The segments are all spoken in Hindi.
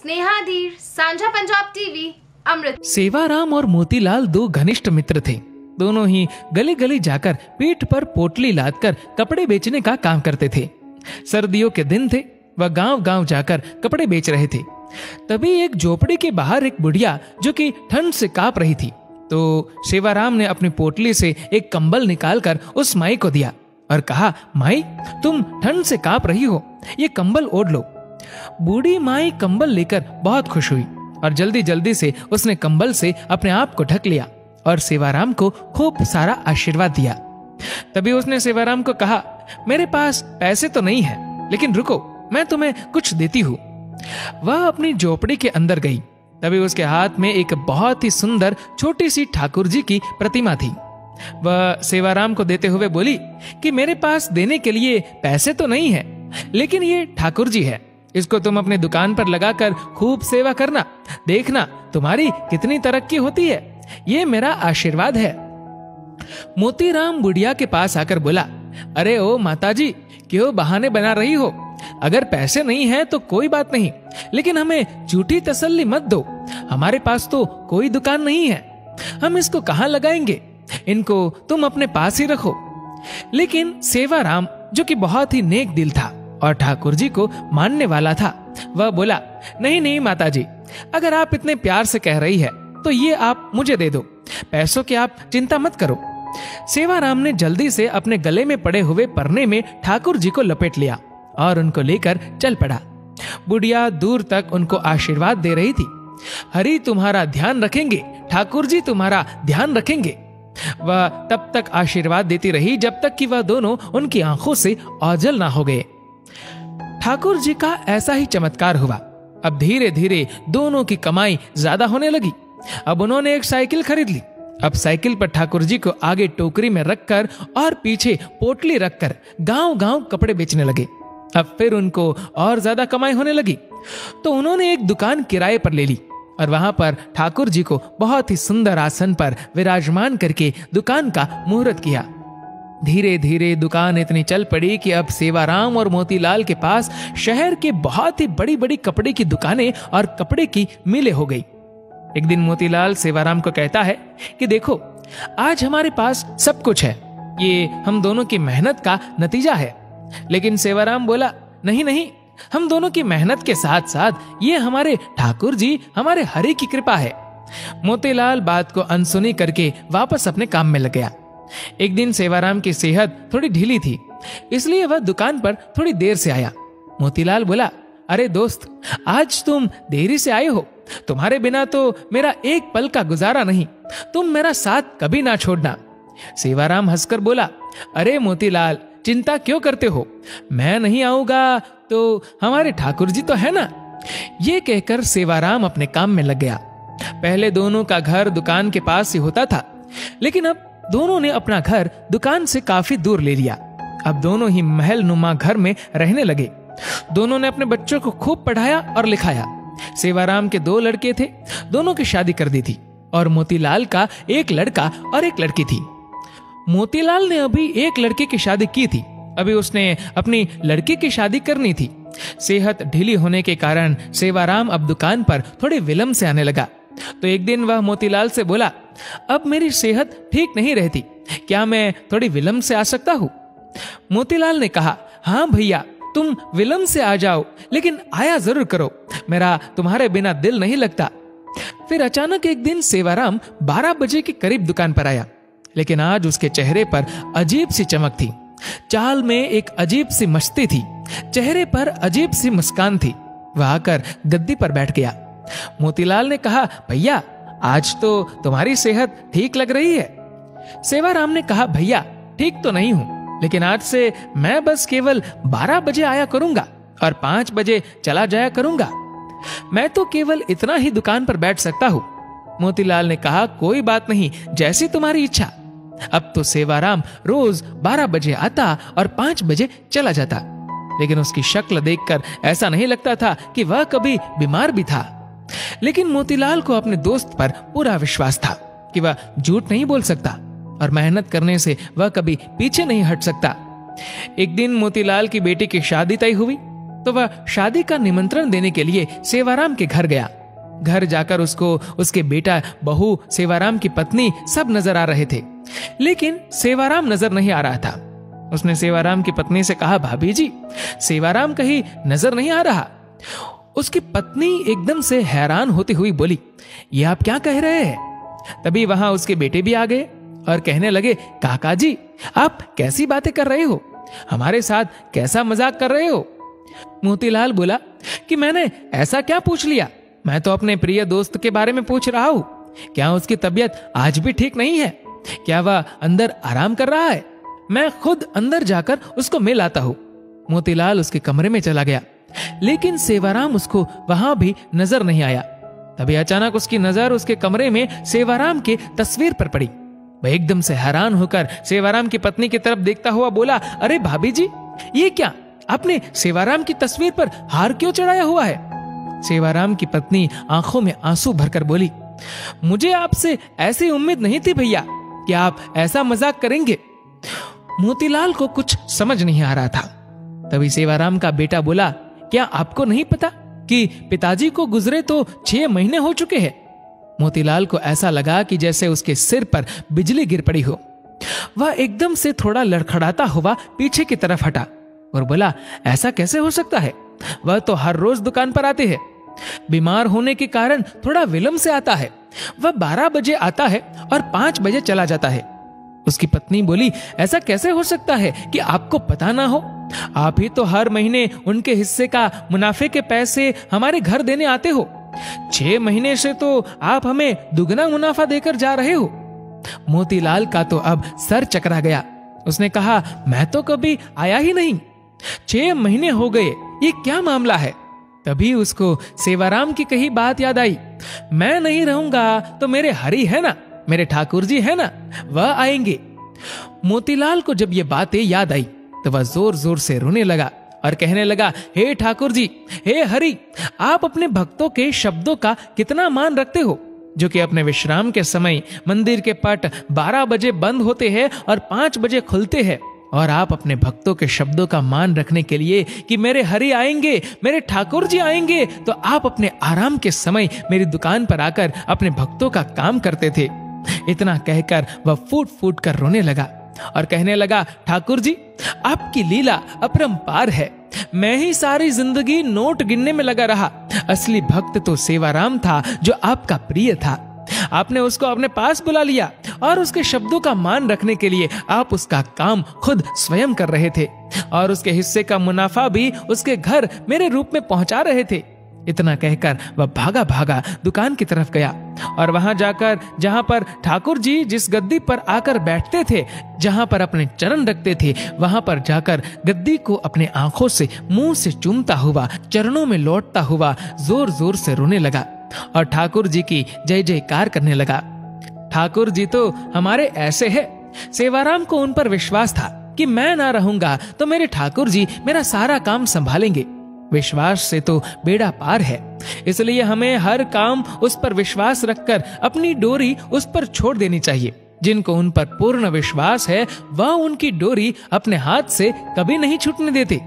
स्नेहाधीर, सांझा पंजाब टीवी, अमृत। सेवाराम और मोतीलाल दो घनिष्ठ मित्र थे। दोनों ही गली गली जाकर पीठ पर पोटली लादकर कपड़े बेचने का काम करते थे। सर्दियों के दिन थे, वह गांव गांव जाकर कपड़े बेच रहे थे। तभी एक झोपड़ी के बाहर एक बुढ़िया जो कि ठंड से कांप रही थी, तो सेवाराम ने अपनी पोटली से एक कंबल निकालकर उस माई को दिया और कहा, माई तुम ठंड से कांप रही हो, ये कंबल ओढ़ लो। बूढ़ी माई कंबल लेकर बहुत खुश हुई और जल्दी जल्दी से उसने कंबल से अपने आप को ढक लिया और सेवाराम को खूब सारा आशीर्वाद दिया। तभी उसने सेवाराम को कहा, मेरे पास पैसे तो नहीं है, लेकिन रुको, मैं तुम्हें कुछ देती हूँ। वह अपनी झोपड़ी के अंदर गई। तभी उसके हाथ में एक बहुत ही सुंदर छोटी सी ठाकुर जी की प्रतिमा थी। वह सेवाराम को देते हुए बोली कि मेरे पास देने के लिए पैसे तो नहीं है, लेकिन ये ठाकुर जी है, इसको तुम अपनी दुकान पर लगाकर खूब सेवा करना, देखना तुम्हारी कितनी तरक्की होती है, ये मेरा आशीर्वाद है। मोतीराम बुढ़िया के पास आकर बोला, अरे ओ माताजी, क्यों बहाने बना रही हो? अगर पैसे नहीं है तो कोई बात नहीं, लेकिन हमें झूठी तसल्ली मत दो। हमारे पास तो कोई दुकान नहीं है, हम इसको कहाँ लगाएंगे? इनको तुम अपने पास ही रखो। लेकिन सेवाराम, जो कि बहुत ही नेक दिल था और ठाकुर जी को मानने वाला था, वह बोला, नहीं नहीं माताजी, अगर आप इतने प्यार से कह रही है तो ये आप मुझे दे दो, पैसों की आप चिंता मत करो। सेवाराम ने जल्दी से अपने गले में पड़े हुए परने में ठाकुर जी को लपेट लिया और उनको लेकर चल पड़ा। बुढ़िया दूर तक उनको आशीर्वाद दे रही थी। हरि तुम्हारा ध्यान रखेंगे, ठाकुर जी तुम्हारा ध्यान रखेंगे। वह तब तक आशीर्वाद देती रही जब तक कि वह दोनों उनकी आंखों से ओझल ना हो गए। ठाकुर जी का ऐसा ही चमत्कार हुआ। अब धीरे धीरे दोनों की कमाई ज्यादा होने लगी। अब उन्होंने एक साइकिल खरीद ली। अब साइकिल पर ठाकुर जी को आगे टोकरी में रखकर और पीछे पोटली रखकर गांव गांव कपड़े बेचने लगे। अब फिर उनको और ज्यादा कमाई होने लगी, तो उन्होंने एक दुकान किराए पर ले ली और वहां पर ठाकुर जी को बहुत ही सुंदर आसन पर विराजमान करके दुकान का मुहूर्त किया। धीरे धीरे दुकान इतनी चल पड़ी कि अब सेवाराम और मोतीलाल के पास शहर के बहुत ही बड़ी बड़ी कपड़े की दुकानें और कपड़े की मिलें हो गई। एक दिन मोतीलाल सेवाराम को कहता है कि देखो, आज हमारे पास सब कुछ है, ये हम दोनों की मेहनत का नतीजा है। लेकिन सेवाराम बोला, नहीं नहीं, हम दोनों की मेहनत के साथ साथ ये हमारे ठाकुर जी, हमारे हरि की कृपा है। मोतीलाल बात को अनसुनी करके वापस अपने काम में लग गया। एक दिन सेवाराम की सेहत थोड़ी ढीली थी, इसलिए वह दुकान पर थोड़ी देर से आया। मोतीलाल बोला, अरे दोस्त, आज तुम देरी से आए हो, तुम्हारे बिना तो मेरा एक पल का गुजारा नहीं, तुम मेरा साथ कभी ना छोड़ना। सेवाराम हंसकर बोला, अरे मोतीलाल, चिंता क्यों करते हो, मैं नहीं आऊंगा तो हमारे ठाकुर जी तो है ना। ये कहकर सेवाराम अपने काम में लग गया। पहले दोनों का घर दुकान के पास ही होता था, लेकिन अब दोनों ने अपना घर दुकान से काफी दूर ले लिया। अब दोनों ही महल नुमा घर में रहने लगे। दोनों ने अपने बच्चों को खूब पढ़ाया और लिखाया। सेवाराम के 2 लड़के थे, दोनों की शादी कर दी थी और मोतीलाल का एक लड़का और एक लड़की थी। मोतीलाल ने अभी एक लड़के की शादी की थी, अभी उसने अपनी लड़की की शादी करनी थी। सेहत ढीली होने के कारण सेवाराम अब दुकान पर थोड़े विलंब से आने लगा। तो एक दिन वह मोतीलाल से बोला, अब मेरी सेहत ठीक नहीं रहती, क्या मैं थोड़ी विलंब से आ सकता हूँ? मोतीलाल ने कहा, हाँ भैया, तुम विलंब से आ जाओ, लेकिन आया जरूर करो, मेरा तुम्हारे बिना दिल नहीं लगता। फिर अचानक एक दिन सेवाराम 12 बजे के करीब दुकान पर आया, लेकिन आज उसके चेहरे पर अजीब सी चमक थी, चाल में एक अजीब सी मस्ती थी, चेहरे पर अजीब सी मुस्कान थी। वह आकर गद्दी पर बैठ गया। मोतीलाल ने कहा, भैया, आज तो तुम्हारी सेहत ठीक लग रही है। सेवाराम ने कहा, भैया, ठीक तो नहीं हूं, लेकिन आज से मैं बस केवल 12 बजे आया करूंगा और 5 बजे चला जाया करूंगा। मैं तो केवल इतना ही दुकान पर बैठ सकता हूं। मोतीलाल ने कहा, कोई बात नहीं, जैसी तुम्हारी इच्छा। अब तो सेवाराम रोज 12 बजे आता और 5 बजे चला जाता, लेकिन उसकी शक्ल देखकर ऐसा नहीं लगता था कि वह कभी बीमार भी था। लेकिन मोतीलाल को अपने दोस्त पर पूरा विश्वास था कि वह झूठ नहीं बोल सकता और मेहनत करने से वह कभी पीछे नहीं हट सकता। एक दिन मोतीलाल की बेटी की शादी तय हुई। तो वह शादी का निमंत्रण देने के लिए सेवाराम के घर गया। घर जाकर उसको उसके बेटा, बहू, सेवाराम की पत्नी सब नजर आ रहे थे, लेकिन सेवाराम नजर नहीं आ रहा था। उसने सेवाराम की पत्नी से कहा, भाभी जी, सेवाराम कहीं नजर नहीं आ रहा। उसकी पत्नी एकदम से हैरान होती हुई बोली, ये आप क्या कह रहे हैं? तभी वहां उसके बेटे भी आ गए और कहने लगे, काका जी, आप कैसी बातें कर रहे हो? हमारे साथ कैसा मजाक कर रहे हो? मोतीलाल बोला कि मैंने ऐसा क्या पूछ लिया? मैं तो अपने प्रिय दोस्त के बारे में पूछ रहा हूं। क्या उसकी तबीयत आज भी ठीक नहीं है? क्या वह अंदर आराम कर रहा है? मैं खुद अंदर जाकर उसको मिल आता हूं। मोतीलाल उसके कमरे में चला गया, लेकिन सेवाराम उसको वहां भी नजर नहीं आया। तभी अचानक उसकी नजर उसके कमरे में सेवाराम की तस्वीर पर पड़ी। वह एकदम से हैरान होकर सेवाराम की पत्नी की तरफ देखता हुआ बोला, अरे भाभी जी, ये क्या? आपने सेवाराम की तस्वीर पर हार क्यों चढ़ाया हुआ है? सेवाराम की पत्नी आंखों में आंसू भरकर बोली, मुझे आपसे ऐसी उम्मीद नहीं थी भैया कि आप ऐसा मजाक करेंगे। मोतीलाल को कुछ समझ नहीं आ रहा था। तभी सेवाराम का बेटा बोला, क्या आपको नहीं पता कि पिताजी को गुजरे तो 6 महीने हो चुके हैं? मोतीलाल को ऐसा लगा कि जैसे उसके सिर पर बिजली गिर पड़ी हो। वह एकदम से थोड़ा लड़खड़ाता हुआ पीछे की तरफ हटा और बोला, ऐसा कैसे हो सकता है? वह तो हर रोज दुकान पर आते हैं। बीमार होने के कारण थोड़ा विलंब से आता है। वह 12 बजे आता है और 5 बजे चला जाता है। उसकी पत्नी बोली, ऐसा कैसे हो सकता है कि आपको पता ना हो? आप ही तो हर महीने उनके हिस्से का मुनाफे के पैसे हमारे घर देने आते हो। 6 महीने से तो आप हमें दुगना मुनाफा देकर जा रहे हो। मोतीलाल का तो अब सर चकरा गया। उसने कहा, मैं तो कभी आया ही नहीं। 6 महीने हो गए, ये क्या मामला है? तभी उसको सेवाराम की कही बात याद आई। मैं नहीं रहूंगा तो मेरे हरि है ना, मेरे ठाकुर जी है ना, वह आएंगे। मोतीलाल को जब ये बातें याद आई तो वह जोर जोर से रोने लगा और कहने लगा, हे ठाकुर जी, हे हरि, आप अपने भक्तों के शब्दों का कितना मान रखते हो, जो कि अपने विश्राम के समय मंदिर के पट 12 बजे बंद होते हैं और 5 बजे खुलते हैं। और आप अपने भक्तों के शब्दों का मान रखने के लिए कि मेरे हरि आएंगे, मेरे ठाकुर जी आएंगे, तो आप अपने आराम के समय मेरी दुकान पर आकर अपने भक्तों का काम करते थे। इतना कहकर वह फूट फूट कर रोने लगा और कहने लगा, ठाकुर जी, आपकी लीला अपरंपार है। मैं ही सारी जिंदगी नोट गिनने में लगा रहा। असली भक्त तो सेवाराम था, जो आपका प्रिय था। आपने उसको अपने पास बुला लिया और उसके शब्दों का मान रखने के लिए आप उसका काम खुद स्वयं कर रहे थे और उसके हिस्से का मुनाफा भी उसके घर मेरे रूप में पहुंचा रहे थे। इतना कहकर वह भागा भागा दुकान की तरफ गया और वहां जाकर, जहां पर ठाकुर जी जिस गद्दी पर आकर बैठते थे, जहां पर अपने चरण रखते थे, वहां पर जाकर गद्दी को अपने आंखों से मुंह से चूमता हुआ, चरणों में लौटता हुआ जोर जोर से रोने लगा और ठाकुर जी की जय जयकार करने लगा। ठाकुर जी तो हमारे ऐसे है। सेवाराम को उन पर विश्वास था कि मैं ना रहूंगा तो मेरे ठाकुर जी मेरा सारा काम संभालेंगे। विश्वास से तो बेड़ा पार है, इसलिए हमें हर काम उस पर विश्वास रखकर अपनी डोरी उस पर छोड़ देनी चाहिए। जिनको उन पर पूर्ण विश्वास है, वह उनकी डोरी अपने हाथ से कभी नहीं छूटने देते।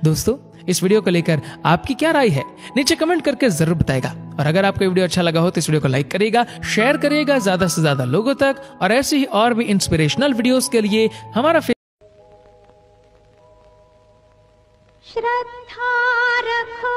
दोस्तों, इस वीडियो को लेकर आपकी क्या राय है, नीचे कमेंट करके जरूर बताएगा। और अगर आपको वीडियो अच्छा लगा हो तो इस वीडियो को लाइक करिएगा, शेयर करिएगा ज्यादा से ज्यादा लोगों तक। और ऐसे ही और भी इंस्पिरेशनल वीडियोस के लिए हमारा श्रद्धा रखो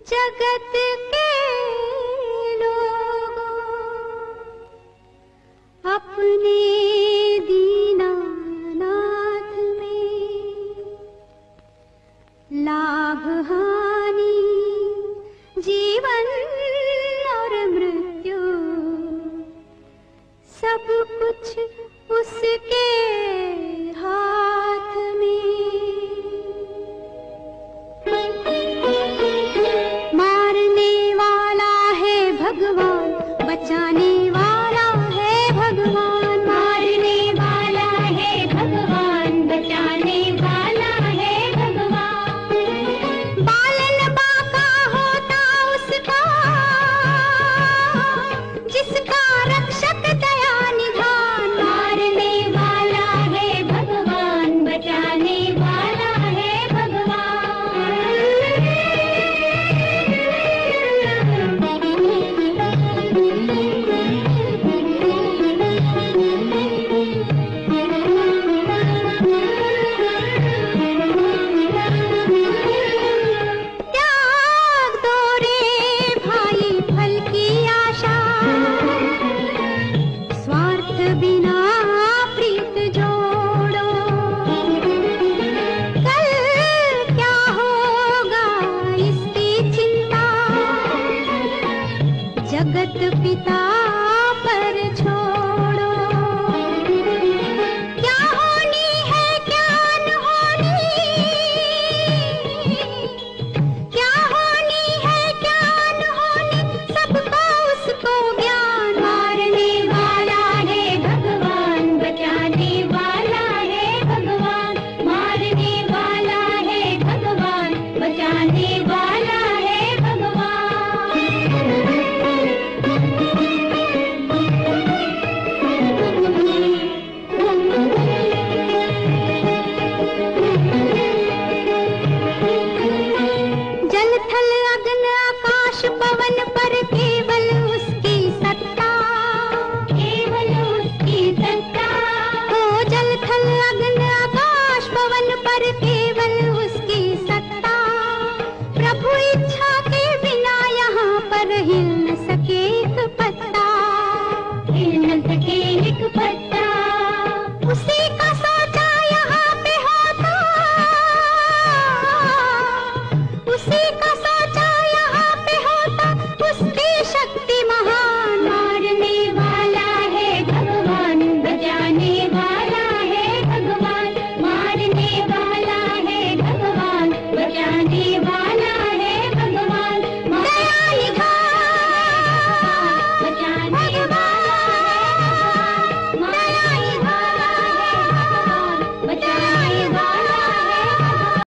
जगत के लोगों, अपने दीनानाथ में लाभ हानि जीवन और मृत्यु सब कुछ उसके हाथ में। मारने वाला है भगवान, बचाने वाला है भगवान। मारने वाला है भगवान, बचाने वाला है भगवान। पालन बाका होता उसका, जिसका रक्षक दया निधान। मारने वाला है भगवान, बचाने